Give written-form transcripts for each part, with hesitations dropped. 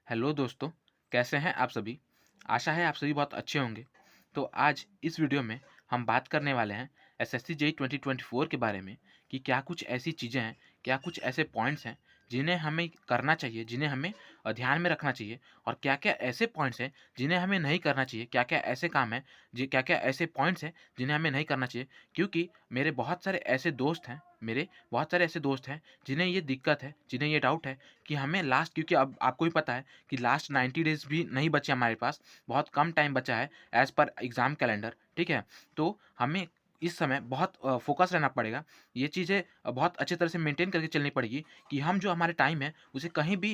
Hello दोस्तों, कैसे हैं आप सभी? आशा है आप सभी बहुत अच्छे होंगे। तो आज इस वीडियो में हम बात करने वाले हैं एसएससी जेईई 2024 के बारे में कि क्या कुछ ऐसी चीज़ें हैं, क्या कुछ ऐसे पॉइंट्स हैं जिन्हें हमें करना चाहिए, जिन्हें हमें ध्यान में रखना चाहिए और क्या-क्या ऐसे पॉइंट्स हैं जिन्हें हमें नहीं करना चाहिए, क्या-क्या ऐसे काम हैं, जी क्या-क्या ऐसे पॉइंट्स हैं जिन्हें हमें नहीं करना चाहिए। क्योंकि मेरे बहुत सारे ऐसे दोस्त हैं जिन्हें ये दिक्कत है, जिन्हें ये डाउट है कि हमें लास्ट क्योंकि अब आपको भी पता है कि लास्ट 90 डेज़ भी नहीं बचे हमारे पास, बहुत कम टाइम बचा है एज़ पर एग्ज़ाम कैलेंडर, ठीक है? तो हमें इस समय बहुत फ़ोकस रहना पड़ेगा। ये चीज़ें बहुत अच्छी तरह से मेंटेन करके चलनी पड़ेगी कि हम जो हमारे टाइम है, उसे कहीं भी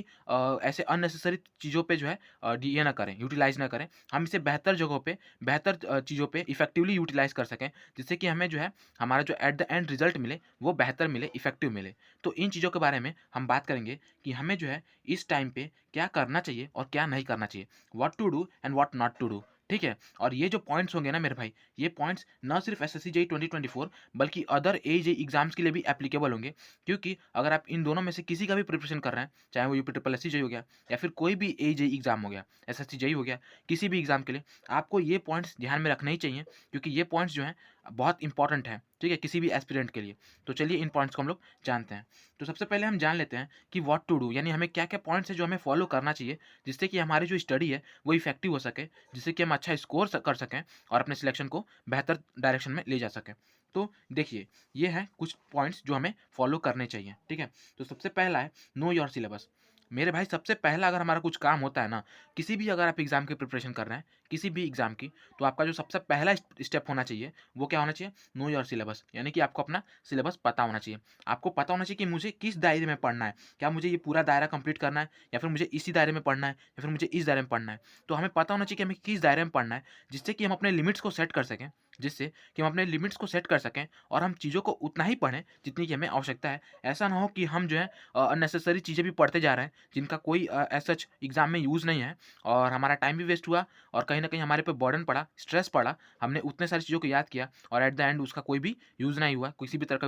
ऐसे अननेसेसरी चीज़ों पे जो है ये ना करें, यूटिलाइज़ ना करें। हम इसे बेहतर जगहों पे, बेहतर चीज़ों पे इफ़ेक्टिवली यूटिलाइज़ कर सकें, जिससे कि हमें जो है, हमारा जो एट द एंड रिज़ल्ट मिले, वो बेहतर मिले, इफ़ेक्टिव मिले। तो इन चीज़ों के बारे में हम बात करेंगे कि हमें जो है इस टाइम पे क्या करना चाहिए और क्या नहीं करना चाहिए। What to do and what not to do, ठीक है? और ये जो पॉइंट्स होंगे ना मेरे भाई, ये पॉइंट्स ना सिर्फ़ एसएससी जेईई 2024 बल्कि अदर जेईई एग्ज़ाम्स के लिए भी एप्लीकेबल होंगे। क्योंकि अगर आप इन दोनों में से किसी का भी प्रिपरेशन कर रहे हैं, चाहे वो यूपी ट्रिपल एससी जेईई हो गया या फिर कोई भी जेईई एग्ज़ाम हो गया, एसएससी जेईई हो गया, किसी भी एग्ज़ाम के लिए आपको ये पॉइंट्स ध्यान में रखने ही चाहिए क्योंकि ये पॉइंट्स जो हैं बहुत इंपॉर्टेंट हैं, ठीक है? किसी भी एस्पिरेंट के लिए। तो चलिए इन पॉइंट्स को हम लोग जानते हैं। तो सबसे पहले हम जान लेते हैं कि व्हाट टू डू यानी हमें क्या-क्या पॉइंट्स हैं जो हमें फॉलो करना चाहिए, जिससे कि हमारी जो स्टडी है वो इफ़ेक्टिव हो सके, जिससे कि हम अच्छा स्कोर कर सकें और अपने सिलेक्शन को बेहतर डायरेक्शन में ले जा सकें। तो देखिए, ये हैं कुछ पॉइंट्स जो हमें फॉलो करने चाहिए, ठीक है? तो सबसे पहला है नो योर सिलेबस। मेरे भाई सबसे पहला अगर हमारा कुछ काम होता है ना, किसी भी अगर आप एग्ज़ाम की प्रिपरेशन कर रहे हैं, किसी भी एग्ज़ाम की, तो आपका जो सबसे पहला स्टेप होना चाहिए, वो क्या होना चाहिए? नो योर सिलेबस यानी कि आपको अपना सिलेबस पता होना चाहिए। आपको पता होना चाहिए कि मुझे किस दायरे में पढ़ना है। क्या मुझे ये पूरा दायरा कंप्लीट करना है या फिर मुझे इसी दायरे में पढ़ना है या फिर मुझे इस दायरे में पढ़ना है। तो हमें पता होना चाहिए कि हमें किस दायरे में पढ़ना है, जिससे कि हम अपने लिमिट्स को सेट कर सकें, जिससे कि हम अपने लिमिट्स को सेट कर सकें और हम चीज़ों को उतना ही पढ़ें जितनी की हमें आवश्यकता है। ऐसा ना हो कि हम जो है अननेसेसरी चीज़ें भी पढ़ते जा रहे हैं, जिनका कोई एज़ सच एग्ज़ाम में यूज़ नहीं है और हमारा टाइम भी वेस्ट हुआ और कहीं न कहीं हमारे पे बर्डन पड़ा, स्ट्रेस पड़ा। हमने उतने सारी चीज़ों को याद किया और एट द एंड उसका कोई भी यूज़ नहीं हुआ, किसी भी तरह का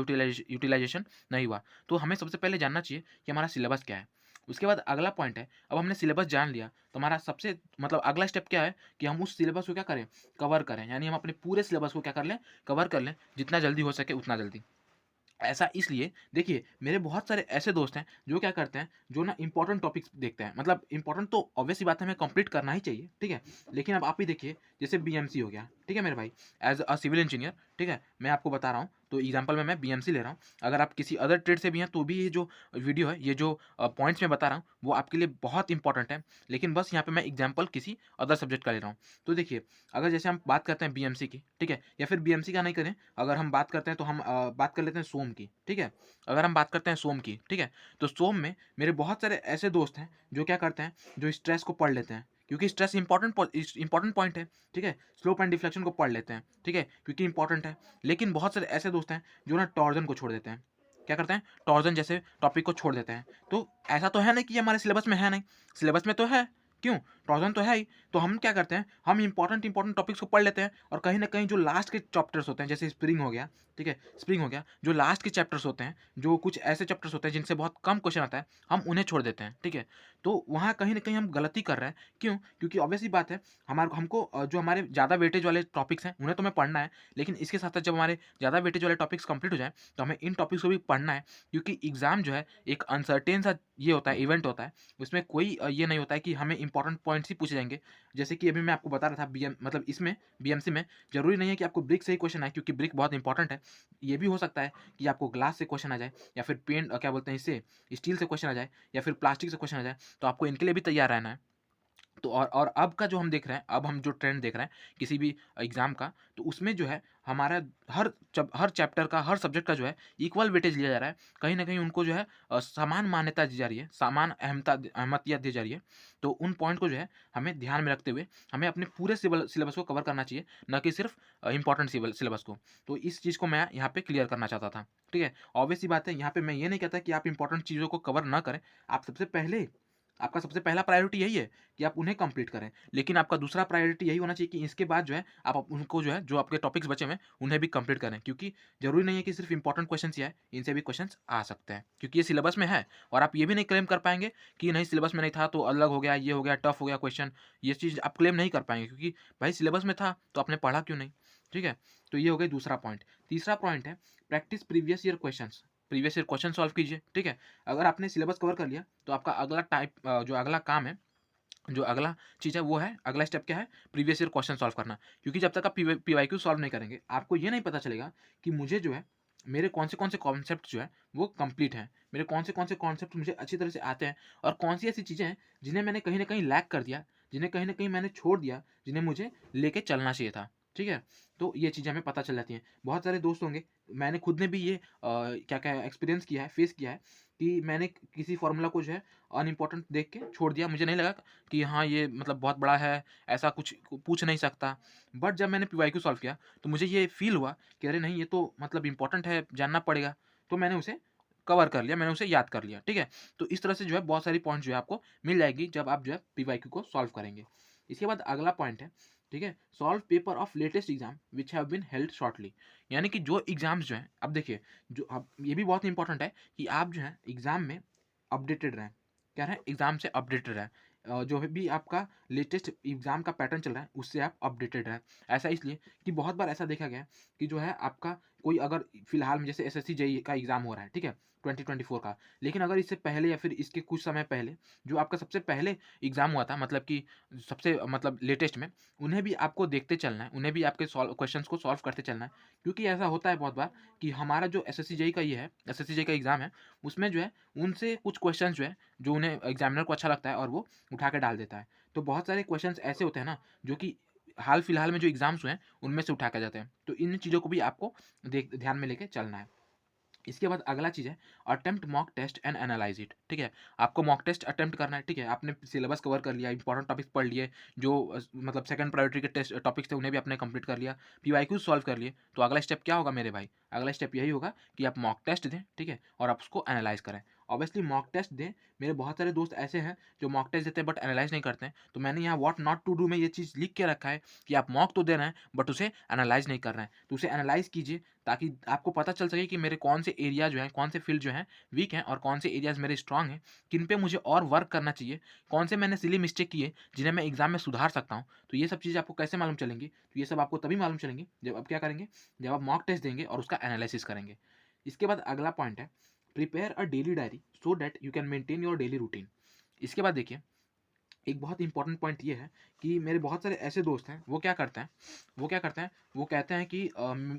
यूटिलाइज़ेशन नहीं हुआ। तो हमें सबसे पहले जानना चाहिए कि हमारा सिलेबस क्या है। उसके बाद अगला पॉइंट है, अब हमने सिलेबस जान लिया, तो हमारा सबसे मतलब अगला स्टेप क्या है कि हम उस सिलेबस को क्या करें, कवर करें। यानी हम अपने पूरे सिलेबस को क्या कर लें, कवर कर लें, जितना जल्दी हो सके उतना जल्दी। ऐसा इसलिए देखिए मेरे बहुत सारे ऐसे दोस्त हैं जो क्या करते हैं, जो ना इम्पोर्टेंट टॉपिक्स देखते हैं, मतलब इम्पोर्टेंट तो ऑब्वियस सी बात है, हमें कंप्लीट करना ही चाहिए, ठीक है? लेकिन अब आप ही देखिए, जैसे बीएमसी हो गया, ठीक है मेरे भाई? एज़ अ सिविल इंजीनियर, ठीक है? मैं आपको बता रहा हूँ, तो एग्ज़ाम्पल में मैं बीएमसी ले रहा हूँ। अगर आप किसी अदर ट्रेड से भी हैं तो भी ये जो वीडियो है, ये जो पॉइंट्स मैं बता रहा हूँ, वो आपके लिए बहुत इंपॉर्टेंट है। लेकिन बस यहाँ पे मैं एग्ज़ाम्पल किसी अदर सब्जेक्ट का ले रहा हूँ। तो देखिए, अगर जैसे हम बात करते हैं बीएमसी की, ठीक है? या फिर बीएमसी का नहीं करें, अगर हम बात करते हैं तो हम बात कर लेते हैं सोम की, ठीक है? अगर हम बात करते हैं सोम की, ठीक है? तो सोम में मेरे बहुत सारे ऐसे दोस्त हैं, जो क्या करते हैं, जो स्ट्रेस को पढ़ लेते हैं। क्योंकि स्ट्रेस इम्पोर्टेंट पॉइंट है, ठीक है? स्लोप एंड डिफ्लेक्शन को पढ़ लेते हैं, ठीक है? क्योंकि इम्पोर्टेंट है। लेकिन बहुत सारे ऐसे दोस्त हैं, जो ना टॉर्ज़न को छोड़ देते हैं। क्या करते हैं? टॉर्ज़न जैसे टॉपिक को छोड़ देते हैं। तो ऐसा तो है नहीं कि ये हमारे सिलेबस में है नहीं, सिलेबस में तो है। क्यों? टॉर्ज़न तो है ही। तो हम क्या करते हैं, हम इम्पोर्टेंट टॉपिक्स को पढ़ लेते हैं और कहीं न कहीं जो लास्ट के चैप्टर्स होते हैं, जैसे स्प्रिंग हो गया, ठीक है? स्प्रिंग हो गया, जो लास्ट के चैप्टर्स होते हैं, जो कुछ ऐसे चैप्टर्स होते हैं जिनसे बहुत कम क्वेश्चन आता है, हम उन्हें छोड़ देते हैं, ठीक है? तो वहाँ कहीं न कहीं हम गलती कर रहे हैं। क्यों? क्योंकि ऑब्वियस सी बात है, हमको जो हमारे ज़्यादा वेटेज वाले टॉपिक्स हैं, उन्हें तो हमें पढ़ना है, लेकिन इसके साथ-साथ जब हमारे ज़्यादा वेटेज वाले टॉपिक्स कंप्लीट हो जाएँ, तो हमें इन टॉपिक्स को भी पढ़ना है, क्योंकि एग्ज़ाम जो है, एक अनसर्टेन सा ये होता है, इवेंट होता है। उसमें कोई ये नहीं होता है कि हमें इम्पोर्टेंट पॉइंट्स ही पूछे जाएँगे। जैसे कि अभी मैं आपको बता रहा था मतलब इसमें बीएमसी में ज़रूरी नहीं है कि आपको ब्रिक से ही क्वेश्चन आए, क्योंकि ब्रिक बहुत इंपॉर्टेंट है। ये भी हो सकता है कि आपको ग्लास से क्वेश्चन आ जाए या फिर क्या बोलते हैं इससे, स्टील से क्वेश्चन आ जाए या फिर प्लास्टिक से क्वेश्चन आ जाए, तो आपको इनके लिए भी तैयार रहना है। तो और अब का जो हम देख रहे हैं, अब हम जो ट्रेंड देख रहे हैं किसी भी एग्ज़ाम का, तो उसमें जो है हमारा हर चैप्टर का, हर सब्जेक्ट का जो है इक्वल वेटेज लिया जा रहा है। कहीं न कहीं उनको जो है समान मान्यता दी जा रही है, समान अहमियत दी जा रही है। तो उन पॉइंट को जो है हमें ध्यान में रखते हुए हमें अपने पूरे सिलेबस को कवर करना चाहिए, ना कि सिर्फ़ इम्पोर्टेंट सिलेबस को। तो इस चीज़ को मैं यहाँ पे क्लियर करना चाहता था, ठीक है? ऑब्वियस सी बात है, यहाँ पे मैं ये नहीं कहता कि आप इम्पोर्टेंट चीज़ों को कवर ना करें। आप सबसे पहले आपका सबसे पहला प्रायोरिटी यही है कि आप उन्हें कंप्लीट करें, लेकिन आपका दूसरा प्रायोरिटी यही होना चाहिए कि इसके बाद जो है आप उनको जो है, जो आपके टॉपिक्स बचे हुए हैं, उन्हें भी कंप्लीट करें, क्योंकि ज़रूरी नहीं है कि सिर्फ इंपॉर्टेंट क्वेश्चंस ही आए, इनसे भी क्वेश्चंस आ सकते हैं, क्योंकि ये सिलेबस में है। और आप ये भी नहीं क्लेम कर पाएँगे कि नहीं सिलेबस में नहीं था तो अलग हो गया, ये हो गया, टफ हो गया क्वेश्चन, ये चीज़ आप क्लेम नहीं कर पाएँगे, क्योंकि भाई सिलेबस में था तो आपने पढ़ा क्यों नहीं? ठीक है? तो ये हो गया दूसरा पॉइंट। तीसरा पॉइंट है practice previous year questions. Previous year question solve कीजिए, ठीक है? अगर आपने सिलेबस कवर कर लिया तो आपका अगला जो अगला काम है, जो अगला चीज़ है वो है, अगला स्टेप क्या है? प्रीवियस ईयर क्वेश्चन सॉल्व करना। क्योंकि जब तक आप पीवाईक्यू सॉल्व नहीं करेंगे, आपको ये नहीं पता चलेगा कि मुझे जो है, मेरे कौन से कॉन्सेप्ट जो है वो कंप्लीट हैं। मेरे कौन से कॉन्सेप्ट मुझे अच्छी तरह से आते हैं, और कौन-सी ऐसी चीज़ें हैं जिन्हें मैंने कहीं न कहीं लैग कर दिया, जिन्हें कहीं न कहीं मैंने छोड़ दिया, जिन्हें मुझे लेके चलना चाहिए था। ठीक है? तो ये चीज़ें हमें पता चल जाती हैं। बहुत सारे दोस्त होंगे, मैंने खुद ने भी ये क्या-क्या एक्सपीरियंस किया है, फेस किया है कि मैंने किसी फ़ॉर्मूला को जो है अनइम्पोर्टेंट देख के छोड़ दिया। मुझे नहीं लगा कि हाँ, ये मतलब बहुत बड़ा है, ऐसा कुछ पूछ नहीं सकता। बट जब मैंने पीवाईक्यू सॉल्व किया, तो मुझे ये फ़ील हुआ कि अरे नहीं, ये तो मतलब इम्पोर्टेंट है, जानना पड़ेगा। तो मैंने उसे कवर कर लिया, मैंने उसे याद कर लिया, ठीक है? तो इस तरह से जो है बहुत सारी पॉइंट जो है आपको मिल जाएगी जब आप जो है पीवाईक्यू को सॉल्व करेंगे। इसके बाद अगला पॉइंट है, ठीक है? Solve paper of latest exam which have been held shortly. यानी कि जो एग्ज़ाम्स जो हैं, अब देखिए, जो अब ये भी बहुत इंपॉर्टेंट है कि आप जो है एग्ज़ाम में अपडेटेड रहें। क्या रहें? एग्ज़ाम से अपडेटेड रहें। जो भी आपका लेटेस्ट एग्ज़ाम का पैटर्न चल रहा है, उससे आप अपडेटेड रहें। ऐसा इसलिए कि बहुत बार ऐसा देखा गया है कि जो है आपका कोई अगर फिलहाल में जैसे एसएससी जेईई का एग्ज़ाम हो रहा है, ठीक है? 2024 का। लेकिन अगर इससे पहले या फिर इसके कुछ समय पहले जो आपका सबसे पहले एग्ज़ाम हुआ था, मतलब कि सबसे मतलब लेटेस्ट में, उन्हें भी आपको देखते चलना है, उन्हें भी आपके क्वेश्चंस को सॉल्व करते चलना है। क्योंकि ऐसा होता है बहुत बार कि हमारा जो एसएससी जेईई का ये है, एसएससी जेईई का एग्ज़ाम है, उसमें जो है उनसे कुछ क्वेश्चंस जो है, जो उन्हें एग्ज़ामिनर को अच्छा लगता है और वो उठा के डाल देता है। तो बहुत सारे क्वेश्चंस ऐसे होते हैं ना, जो कि हाल-फिलहाल में जो एग्ज़ाम्स हुए हैं, उनमें से उठा के जाते हैं। तो इन चीज़ों को भी आपको ध्यान में लेके चलना है। इसके बाद अगला चीज़ है attempt mock test and analyse it, ठीक है? आपको मॉक टेस्ट अटेम्प्ट करना है, ठीक है? आपने सिलेबस कवर कर लिया, इंपॉर्टेंट टॉपिक्स पढ़ लिए, जो मतलब सेकंड प्रायोरिटी के टेस्ट टॉपिक्स थे उन्हें भी आपने कंप्लीट कर लिया, पीवाईक्यूज़ सॉल्व कर लिए, तो अगला स्टेप क्या होगा मेरे भाई? अगला स्टेप यही होगा कि आप मॉक टेस्ट दें, ठीक है? और आप उसको एनालाइज़ करें। ऑब्वियसली मॉक टेस्ट दें, मेरे बहुत सारे दोस्त ऐसे हैं जो मॉक टेस्ट देते हैं बट एनालाइज़ नहीं करते हैं, तो मैंने यहाँ व्हाट नॉट टू डू में ये चीज़ लिख के रखा है कि आप मॉक तो दे रहे हैं बट उसे एनालाइज़ नहीं कर रहे हैं। तो उसे एनालाइज़ कीजिए, ताकि आपको पता चल सके कि मेरे कौन से एरिया जो हैं, कौन से फील्ड जो हैं वीक हैं और कौन से एरियाज़ मेरे स्ट्रॉन्ग हैं, किन पे मुझे और वर्क करना चाहिए, कौन से मैंने सिली मिस्टेक किए जिन्हें मैं एग्ज़ाम में सुधार सकता हूँ। तो ये सब चीज़ें आपको कैसे मालूम चलेंगी? तो ये सब आपको तभी मालूम चलेंगी जब आप क्या करेंगे, जब आप मॉक टेस्ट देंगे और उसका एनालिसिस करेंगे। इसके बाद अगला पॉइंट है prepare a daily diary so that you can maintain your daily routine. इसके बाद देखिए, एक बहुत इंपॉर्टेंट पॉइंट ये है कि मेरे बहुत सारे ऐसे दोस्त हैं, वो कहते हैं कि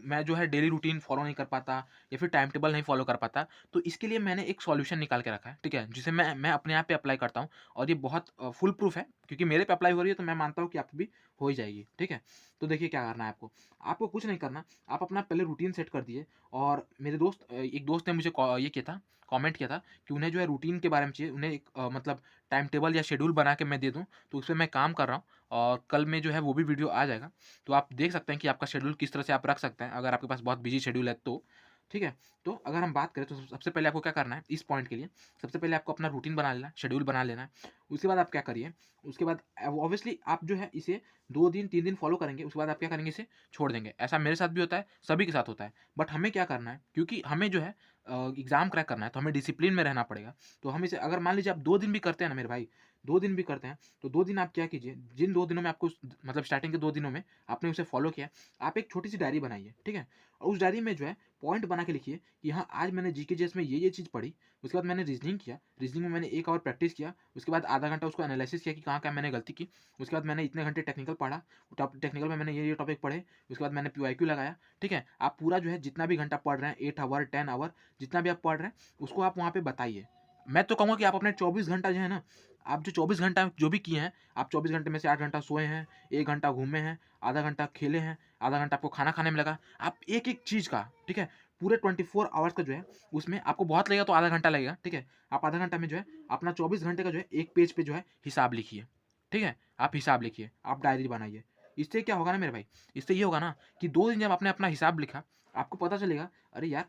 मैं जो है डेली रूटीन फॉलो नहीं कर पाता या फिर टाइम टेबल नहीं फॉलो कर पाता। तो इसके लिए मैंने एक सॉल्यूशन निकाल के रखा है, ठीक है? जिसे मैं अपने आप पे अप्लाई करता हूँ, और ये बहुत फुल प्रूफ है, क्योंकि मेरे पे अप्लाई हो रही है तो मैं मानता हूँ कि आप पे भी हो ही जाएगी, ठीक है? तो देखिए क्या करना है आपको, आपको कुछ नहीं करना, आप अपना पहले रूटीन सेट कर दिए। और मेरे दोस्त एक दोस्त ने मुझे ये किया था, कमेंट किया था कि उन्हें जो है रूटीन के बारे में चाहिए, उन्हें एक मतलब टाइम टेबल या शेड्यूल बना के मैं दे दूँ, तो उसपे मैं काम कर रहा हूँ, और कल में जो है वो भी वीडियो आ जाएगा। तो आप देख सकते हैं कि आपका शेड्यूल किस तरह से आप रख सकते हैं, अगर आपके पास बहुत बिज़ी शेड्यूल है तो, ठीक है? तो अगर हम बात करें तो सबसे पहले आपको क्या करना है इस पॉइंट के लिए, सबसे पहले आपको अपना रूटीन बना लेना है, शेड्यूल बना लेना है। उसके बाद आप क्या करिए, उसके बाद ऑब्वियसली आप जो है इसे 2 दिन, 3 दिन फॉलो करेंगे, उसके बाद आप क्या करेंगे, इसे छोड़ देंगे। ऐसा मेरे साथ भी होता है, सभी के साथ होता है। बट हमें क्या करना है, क्योंकि हमें जो है एग्ज़ाम क्रैक करना है, तो हमें डिसिप्लिन में रहना पड़ेगा। तो हम इसे अगर मान लीजिए आप 2 दिन भी करते हैं ना मेरे भाई, 2 दिन भी करते हैं, तो 2 दिन आप क्या कीजिए, जिन 2 दिनों में आपको मतलब स्टार्टिंग के 2 दिनों में आपने उसे फ़ॉलो किया, आप एक छोटी-सी डायरी बनाइए, ठीक है? और उस डायरी में जो है पॉइंट बना के लिखिए कि हाँ, आज मैंने जीके जीएस में ये चीज़ पढ़ी, उसके बाद मैंने रीज़निंग किया, रीज़निंग में मैंने 1 आवर प्रैक्टिस किया, उसके बाद आधा घंटा उसको एनालिसिस किया कि कहाँ-कहाँ मैंने गलती की, उसके बाद मैंने इतने घंटे टेक्निकल पढ़ा, टेक्निकल में मैंने ये टॉपिक पढ़े, उसके बाद मैंने पीवाईक्यू लगाया, ठीक है? आप पूरा जो है जितना भी घंटा पढ़ रहे हैं, 8 आवर, 10 आवर, जितना भी आप पढ़ रहे हैं, उसको आप वहाँ पे बताइए। मैं तो कहूँगा कि आप अपने 24 घंटा जो है ना, आप जो 24 घंटा जो भी किए हैं, आप 24 घंटे में से 8 घंटा सोए हैं, 1 घंटा घूमे हैं, आधा घंटा खेले हैं, आधा घंटा आपको खाना खाने में लगा। आप एक-एक चीज़ का, ठीक है? पूरे 24 आवर्स का जो है, उसमें आपको बहुत लगेगा तो आधा घंटा लगेगा, ठीक है? आप आधा घंटा में जो है, अपना 24 घंटे का जो है, एक पेज पे जो है हिसाब लिखिए, ठीक है? आप हिसाब लिखिए, आप डायरी बनाइए। इससे क्या होगा ना मेरे भाई, इससे ये होगा ना कि 2 दिन जब आपने अपना हिसाब लिखा, आपको पता चलेगा, अरे यार,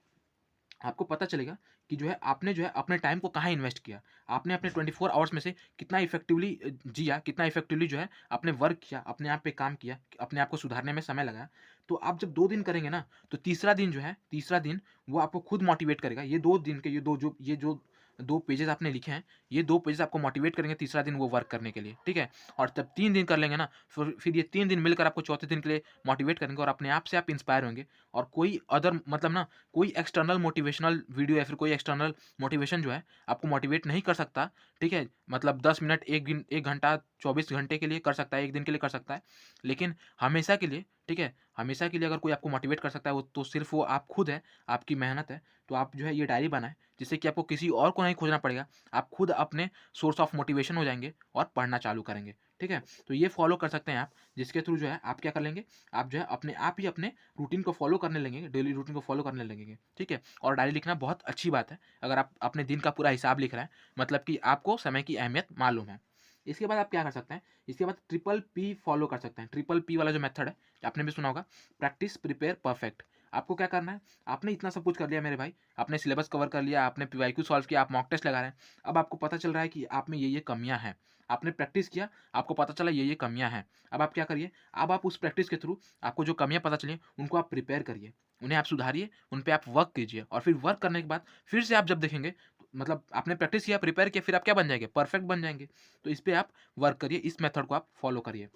आपको पता चलेगा कि जो है आपने जो है अपने टाइम को कहाँ इन्वेस्ट किया। आपने अपने 24 आवर्स में से कितना इफ़ेक्टिवली जिया, कितना इफ़ेक्टिवली जो है आपने वर्क किया, अपने आप पे काम किया, अपने आप को सुधारने में समय लगाया। तो आप जब 2 दिन करेंगे ना, तो तीसरा दिन जो है, तीसरा दिन वो आपको खुद मोटिवेट करेगा। ये 2 दिन के ये जो 2 पेजेज़ आपने लिखे हैं, ये 2 पेजेज़ आपको मोटिवेट करेंगे तीसरा दिन वो वर्क करने के लिए, ठीक है? और तब 3 दिन कर लेंगे ना, फिर ये 3 दिन मिलकर आपको चौथे दिन के लिए मोटिवेट करेंगे और अपने आप से आप इंस्पायर होंगे और कोई अदर मतलब ना कोई एक्सटर्नल मोटिवेशनल वीडियो या फिर कोई एक्सटर्नल मोटिवेशन जो है आपको मोटिवेट नहीं कर सकता, ठीक है? मतलब 10 मिनट, 1 दिन, 1 घंटा, 24 घंटे के लिए कर सकता है, 1 दिन के लिए कर सकता है। लेकिन हमेशा के लिए, ठीक है? हमेशा के लिए अगर कोई आपको मोटिवेट कर सकता है, वो तो सिर्फ़ वो आप खुद हैं, आपकी मेहनत है। तो आप जो है ये डायरी बनाएँ, जिससे कि आपको किसी और को नहीं खोजना पड़ेगा। आप खुद अपने सोर्स ऑफ मोटिवेशन हो जाएँगे और पढ़ना चालू करेंगे, ठीक है? तो ये फ़ॉलो कर सकते हैं आप, जिसके थ्रू जो है आप क्या कर लेंगे, आप जो है अपने आप ही अपने रूटीन को फ़ॉलो करने लगेंगे, डेली रूटीन को फ़ॉलो करने लगेंगे, ठीक है? और डायरी लिखना बहुत अच्छी बात है, अगर आप अपने दिन का पूरा हिसाब लिख रहे हैं, मतलब कि आपको समय की अहमियत मालूम है। इसके बाद आप क्या कर सकते हैं, इसके बाद ट्रिपल पी फ़ॉलो कर सकते हैं। ट्रिपल पी वाला जो मेथड है, आपने भी सुना होगा, प्रैक्टिस, प्रिपेयर, परफेक्ट। आपको क्या करना है, आपने इतना सब कुछ कर लिया मेरे भाई, आपने सिलेबस कवर कर लिया, आपने पीवाईक्यू सॉल्व किया, आप मॉक टेस्ट लगा रहे हैं। अब आपको पता चल रहा है कि आप में ये कमियाँ हैं। आपने प्रैक्टिस किया, आपको पता चला ये कमियाँ हैं। अब आप क्या करिए, अब आप उस प्रैक्टिस के थ्रू आपको जो कमियाँ पता चली, उनको आप प्रिपेयर करिए, उन्हें आप सुधारिए, उन पे आप वर्क कीजिए और फिर वर्क करने के बाद फिर से आप जब देखेंगे, तो मतलब आपने प्रैक्टिस किया, प्रिपेयर किया, फिर आप क्या बन जाएँगे? परफेक्ट बन जाएँगे। तो इस पे आप वर्क करिए, इस मेथड को आप फॉलो करिए।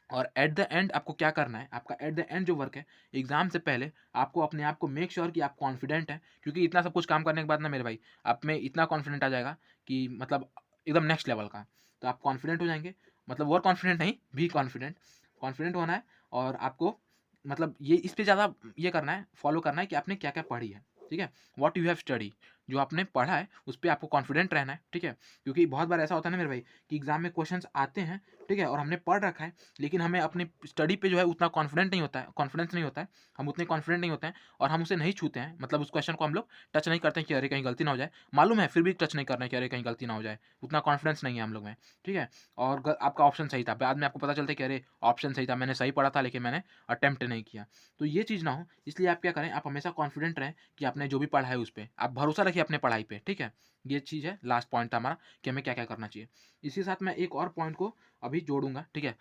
और एट द एंड आपको क्या करना है, आपका एट द एंड जो वर्क है, एग्ज़ाम से पहले आपको अपने आप को मेक श्योर कि आप कॉन्फिडेंट हैं, क्योंकि इतना सब कुछ काम करने के बाद ना मेरे भाई, आप में इतना कॉन्फिडेंट आ जाएगा कि मतलब एकदम नेक्स्ट लेवल का। तो आप कॉन्फिडेंट हो जाएँगे, मतलब ओवर कॉन्फिडेंट नहीं, बी कॉन्फिडेंट। कॉन्फिडेंट होना है और आपको मतलब ये इस पे ज़्यादा ये करना है, फॉलो करना है कि आपने क्या-क्या पढ़ी है, ठीक है? व्हाट यू हैव स्टडी, जो आपने पढ़ा है, उस पे आपको कॉन्फिडेंट रहना है, ठीक है? क्योंकि बहुत बार ऐसा होता है ना मेरे भाई कि एग्ज़ाम में क्वेश्चन्स आते हैं, ठीक है? और हमने पढ़ रखा है, लेकिन हमें अपनी स्टडी पे जो है उतना कॉन्फिडेंट नहीं होता है, कॉन्फिडेंस नहीं होता है, हम उतने कॉन्फिडेंट नहीं होते हैं और हम उसे नहीं छूते हैं, मतलब उस क्वेश्चन को हम लोग टच नहीं करते हैं कि अरे कहीं गलती ना हो जाए। मालूम है फिर भी टच नहीं कर रहे हैं कि अरे कहीं गलती ना हो जाए, उतना कॉन्फिडेंस नहीं है हम लोग में, ठीक है? और आपका ऑप्शन सही था, बाद में आपको पता चलता है कि अरे ऑप्शन सही था, मैंने सही पढ़ा था लेकिन मैंने अटेम्प्ट नहीं किया। तो ये चीज़ ना हो, इसलिए आप क्या करें, आप हमेशा कॉन्फिडेंट रहें कि आपने जो भी पढ़ा है उस पे, आप भरोसा रखिए अपने पढ़ाई पे, ठीक है? ये चीज़ है, लास्ट पॉइंट था हमारा कि हमें क्या-क्या करना चाहिए। इसी के साथ मैं एक और पॉइंट को अभी जोड़ूँगा, ठीक है?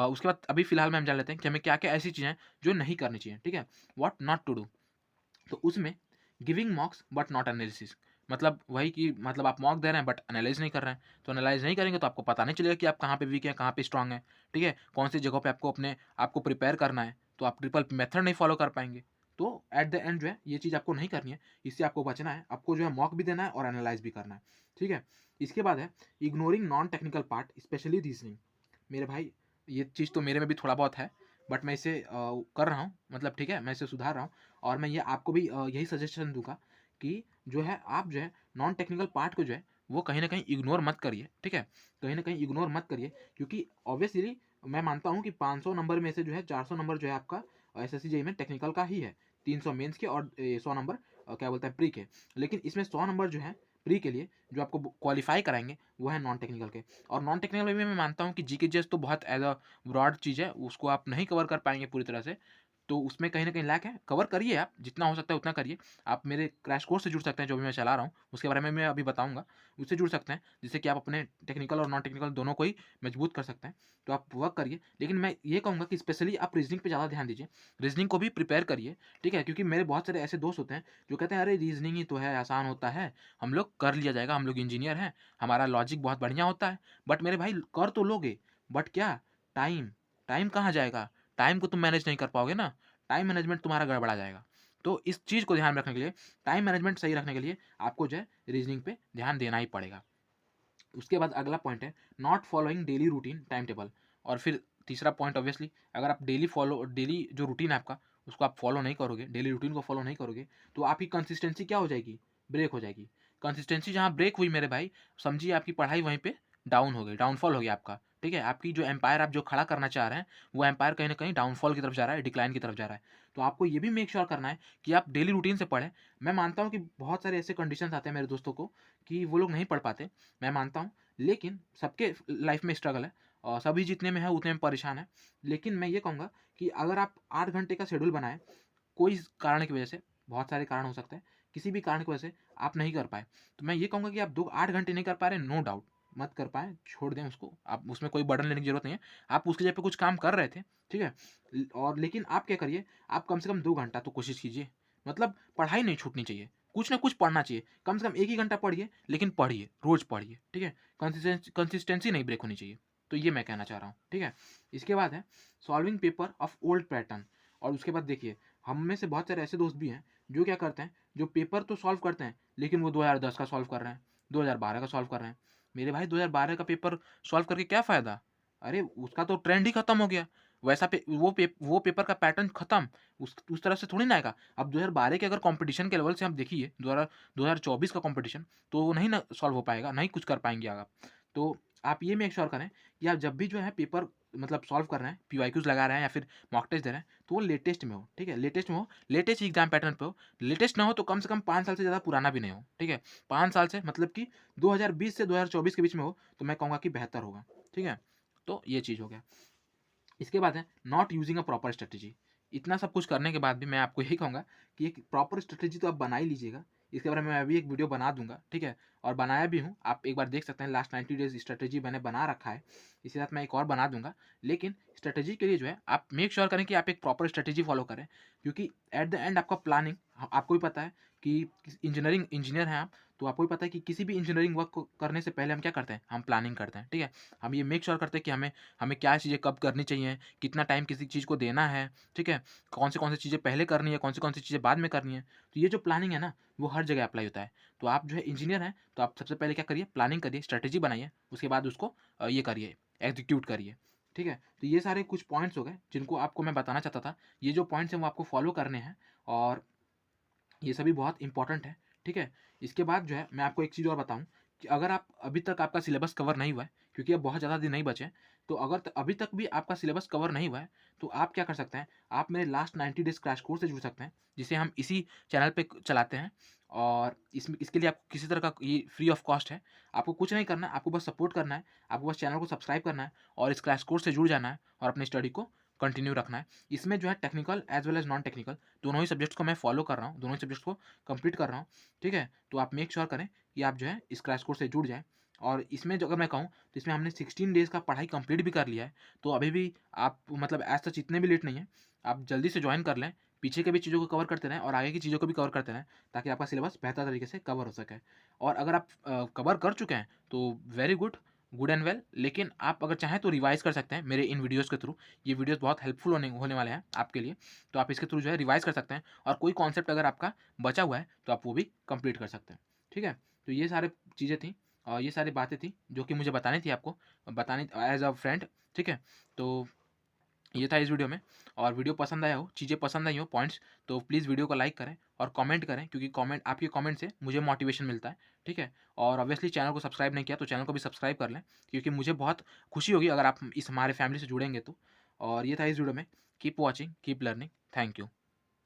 उसके बाद अभी फ़िलहाल में हम जान लेते हैं कि हमें क्या-क्या ऐसी चीज़ें हैं जो नहीं करनी चाहिए, ठीक है? What not to do. तो उसमें giving mocks but not analysis, मतलब वही कि मतलब आप मॉक दे रहे हैं बट एनालाइज़ नहीं कर रहे हैं। तो एनालाइज़ नहीं करेंगे तो आपको पता नहीं चलेगा कि आप कहाँ पे वीक हैं, कहाँ पे स्ट्रॉन्ग हैं, ठीक है? कौन सी जगहों पे आपको अपने आप को प्रिपेयर करना है, तो आप ट्रिपल मेथड नहीं फॉलो कर पाएँगे। तो एट द एंड जो है ये चीज़ आपको नहीं करनी है, इससे आपको बचना है। आपको जो है मॉक भी देना है और एनालाइज़ भी करना है, ठीक है? इसके बाद है ignoring non technical part specially reasoning. मेरे भाई ये चीज़ तो मेरे में भी थोड़ा बहुत है, बट मैं इसे कर रहा हूँ, मतलब ठीक है, मैं इसे सुधार रहा हूँ और मैं ये आपको भी यही सजेशन दूँगा कि जो है आप जो है नॉन टेक्निकल पार्ट को जो है वो कहीं न कहीं इग्नोर मत करिए, ठीक है? कहीं न कहीं इग्नोर मत करिए, क्योंकि ऑब्वियसली मैं मानता हूँ कि 500 नंबर में से जो है 400 नंबर जो है आपका एसएससी जेईई में टेक्निकल का ही है। 300 मेंस के और 100 नंबर क्या बोलते हैं प्री के। लेकिन इसमें 100 नंबर जो है प्री के लिए जो आपको क्वालीफाई कराएँगे वो है नॉन टेक्निकल के। और नॉन टेक्निकल में भी मैं मानता हूँ कि जीके जेएस तो बहुत एज़ अ ब्रॉड चीज़ है, उसको आप नहीं कवर कर पाएँगे पूरी तरह से। तो उसमें कहीं न कहीं लैक है, कवर करिए आप, जितना हो सकता है उतना करिए। आप मेरे क्रैश कोर्स से जुड़ सकते हैं, जो भी मैं चला रहा हूँ, उसके बारे में मैं अभी बताऊँगा। उससे जुड़ सकते हैं, जिससे कि आप अपने टेक्निकल और नॉन टेक्निकल दोनों को ही मजबूत कर सकते हैं। तो आप वर्क करिए, लेकिन मैं ये कहूँगा कि स्पेशली आप रीज़निंग पे ज़्यादा ध्यान दीजिए। रीज़निंग को भी प्रिपेयर करिए, ठीक है? क्योंकि मेरे बहुत सारे ऐसे दोस्त होते हैं, जो कहते हैं, "अरे! रीज़निंग ही तो है, आसान होता है, हम लोग कर लिया जाएगा, हम लोग इंजीनियर हैं, हमारा लॉजिक बहुत बढ़िया होता है।" बट मेरे भाई कर तो लोगे, बट क्या? टाइम, टाइम कहाँ जाएगा? टाइम को तुम मैनेज नहीं कर पाओगे ना, टाइम मैनेजमेंट तुम्हारा गड़बड़ा जाएगा। तो इस चीज़ को ध्यान में रखने के लिए, टाइम मैनेजमेंट सही रखने के लिए आपको जो है रीज़निंग पे ध्यान देना ही पड़ेगा। उसके बाद अगला पॉइंट है not following daily routine time table. और फिर तीसरा पॉइंट ऑब्वियसली, अगर आप डेली जो रूटीन है आपका, उसको आप फॉलो नहीं करोगे, डेली रूटीन को फॉलो नहीं करोगे, तो आपकी कंसिस्टेंसी क्या हो जाएगी? ब्रेक हो जाएगी। कंसिस्टेंसी जहाँ ब्रेक हुई मेरे भाई, समझिए आपकी पढ़ाई वहीं पे डाउन हो गई, डाउनफॉल हो गया आपका, ठीक है? आपकी जो एम्पायर आप जो खड़ा करना चाह रहे हैं, वो एम्पायर कहीं न कहीं डाउनफॉल की तरफ जा रहा है, डिक्लाइन की तरफ जा रहा है। तो आपको ये भी मेक श्योर करना है कि आप डेली रूटीन से पढ़ें। मैं मानता हूँ कि बहुत सारे ऐसे कंडीशंस आते हैं मेरे दोस्तों को कि वो लोग नहीं पढ़ पाते, मैं मानता हूँ। लेकिन सबके लाइफ में स्ट्रगल है और सभी जितने में है उतने में परेशान है। लेकिन मैं ये कहूँगा कि अगर आप 8 घंटे का शेड्यूल बनाएँ, कोई कारण की वजह से, बहुत सारे कारण हो सकते हैं, किसी भी कारण की वजह से आप नहीं कर पाए, तो मैं ये कहूँगा कि आप 8 घंटे नहीं कर पा रहे, नो डाउट, मत कर पाएँ, छोड़ दें उसको, आप उसमें कोई बर्डन लेने की ज़रूरत नहीं है। आप उसकी जगह पे कुछ काम कर रहे थे, ठीक है? और लेकिन आप क्या करिए, आप कम से कम 2 घंटा तो कोशिश कीजिए, मतलब पढ़ाई नहीं छूटनी चाहिए, कुछ ना कुछ पढ़ना चाहिए। कम से कम 1 ही घंटा पढ़िए, लेकिन पढ़िए, रोज़ पढ़िए, ठीक है? कंसिस्टेंसी नहीं ब्रेक होनी चाहिए। तो ये मैं कहना चाह रहा हूँ, ठीक है? इसके बाद है solving paper of old pattern. और उसके बाद देखिए, हम में से बहुत सारे ऐसे दोस्त भी हैं, जो क्या करते हैं, जो पेपर तो सॉल्व करते हैं, लेकिन वो 2010 का सॉल्व कर रहे हैं, 2012 का सॉल्व कर रहे हैं। मेरे भाई 2012 का पेपर सॉल्व करके क्या फ़ायदा? अरे! उसका तो ट्रेंड ही खत्म हो गया। वैसा वो पेपर का पैटर्न खत्म, उस तरह से थोड़ी ना आएगा। अब 2012 के अगर कॉम्पिटिशन के लेवल से आप देखिए, 2024 का कॉम्पिटिशन, तो वो नहीं ना सॉल्व हो पाएगा, नहीं कुछ कर पाएँगे आप। तो आप ये मेक श्योर करें कि आप जब भी जो है पेपर मतलब सॉल्व कर रहे हैं, पीवाईक्यूज़ लगा रहे हैं या फिर मॉक टेस्ट दे रहे हैं, तो वो लेटेस्ट में हो, ठीक है? लेटेस्ट में हो, लेटेस्ट एग्ज़ाम पैटर्न पे हो। लेटेस्ट ना हो तो कम से कम 5 साल से ज़्यादा पुराना भी नहीं हो, ठीक है? 5 साल से मतलब कि 2020 से 2024 के बीच में हो, तो मैं कहूँगा कि बेहतर होगा, ठीक है? तो ये चीज़ हो गया। इसके बाद है not using a proper strategy. इतना सब कुछ करने के बाद भी मैं आपको यही कहूँगा कि एक प्रॉपर स्ट्रेटेजी तो आप बना ही लीजिएगा। इसके बारे में मैं अभी एक वीडियो बना दूँगा, ठीक है? और बनाया भी हूँ, आप एक बार देख सकते हैं, लास्ट 90 डेज़ स्ट्रेटेजी मैंने बना रखा है। इसी साथ मैं एक और बना दूँगा। लेकिन स्ट्रेटेजी के लिए जो है आप मेक श्योर करें कि आप एक प्रॉपर स्ट्रेटेजी फॉलो करें, क्योंकि एट द एंड आपका प्लानिंग आपको भी पता है कि इंजीनियर हैं आप, तो आपको भी पता है कि किसी भी इंजीनियरिंग वर्क को करने से पहले हम क्या करते हैं? हम प्लानिंग करते हैं, ठीक है? हम ये मेक श्योर करते हैं कि हमें हमें क्या चीज़ें कब करनी चाहिए, कितना टाइम किसी चीज़ को देना है, ठीक है? कौन सी चीज़ें पहले करनी है, कौन सी चीज़ें बाद में करनी है। तो ये जो प्लानिंग है ना, वो हर जगह अप्लाई होता है। तो आप जो है इंजीनियर हैं, तो आप सबसे पहले क्या करिए, प्लानिंग करिए, स्ट्रैटेजी बनाइए, उसके बाद उसको ये करिए, एग्ज़ीक्यूट करिए, ठीक है? तो ये सारे कुछ पॉइंट्स हो गए, जिनको आपको मैं बताना चाहता था। ये जो पॉइंट्स हैं, वो आपको फॉलो करने हैं और ये सभी बहुत इंपॉर्टेंट है, ठीक है? इसके बाद जो है मैं आपको एक चीज़ और बताऊँ कि अगर आप अभी तक आपका सिलेबस कवर नहीं हुआ है, क्योंकि अब बहुत ज़्यादा दिन नहीं बचे हैं, तो अगर अभी तक भी आपका सिलेबस कवर नहीं हुआ है, तो आप क्या कर सकते हैं, आप मेरे लास्ट 90 डेज़ क्रैश कोर्स से जुड़ सकते हैं, जिसे हम इसी चैनल पे चलाते हैं। और इसके लिए आपको किसी तरह का ये फ्री ऑफ कॉस्ट है। आपको कुछ नहीं करना है, आपको बस सपोर्ट करना है, आपको बस चैनल को सब्सक्राइब करना है और इस क्रैश कोर्स से जुड़ जाना है और अपनी स्टडी को कंटिन्यू रखना है। इसमें जो है technical as well as non technical दोनों ही सब्जेक्ट्स को मैं फॉलो कर रहा हूँ, दोनों ही सब्जेक्ट्स को कंप्लीट कर रहा हूँ, ठीक है? तो आप मेक श्योर करें कि आप जो है इस क्रैश कोर्स से जुड़ जाएँ। और इसमें जो अगर मैं कहूँ, तो इसमें हमने 16 डेज़ का पढ़ाई कंप्लीट भी कर लिया है। तो अभी भी आप मतलब एज़ सच इतने भी लेट नहीं हैं। आप जल्दी से जॉइन कर लें, पीछे के भी चीज़ों को कवर करते रहें और आगे की चीज़ों को भी कवर करते रहें, ताकि आपका सिलेबस बेहतर तरीके से कवर हो सके। और अगर आप कवर कर चुके हैं, तो very good, good and well. लेकिन आप अगर चाहें तो रिवाइज़ कर सकते हैं मेरे इन वीडियोज़ के थ्रू। ये वीडियोज़ बहुत हेल्पफुल होने होने वाले हैं आपके लिए। तो आप इसके थ्रू जो है रिवाइज़ कर सकते हैं और कोई कॉन्सेप्ट अगर आपका बचा हुआ है, तो आप वो भी कंप्लीट कर सकते हैं। ठीक है? तो ये सारी चीज़ें थी और ये सारी बातें थी जो कि मुझे बतानी थी आपको, बतानी एज़ अ फ्रेंड, ठीक है? तो ये था इस वीडियो में। और वीडियो पसंद आया हो, चीज़ें पसंद आई हो, पॉइंट्स, तो प्लीज़ वीडियो को लाइक करें और कमेंट करें, क्योंकि कमेंट, आपके कमेंट से मुझे मोटिवेशन मिलता है, ठीक है? और ऑब्वियसली चैनल को सब्सक्राइब नहीं किया तो चैनल को भी सब्सक्राइब कर लें, क्योंकि मुझे बहुत खुशी होगी अगर आप इस हमारे फैमिली से जुड़ेंगे तो। और ये था इस वीडियो में। Keep watching, keep learning. Thank you.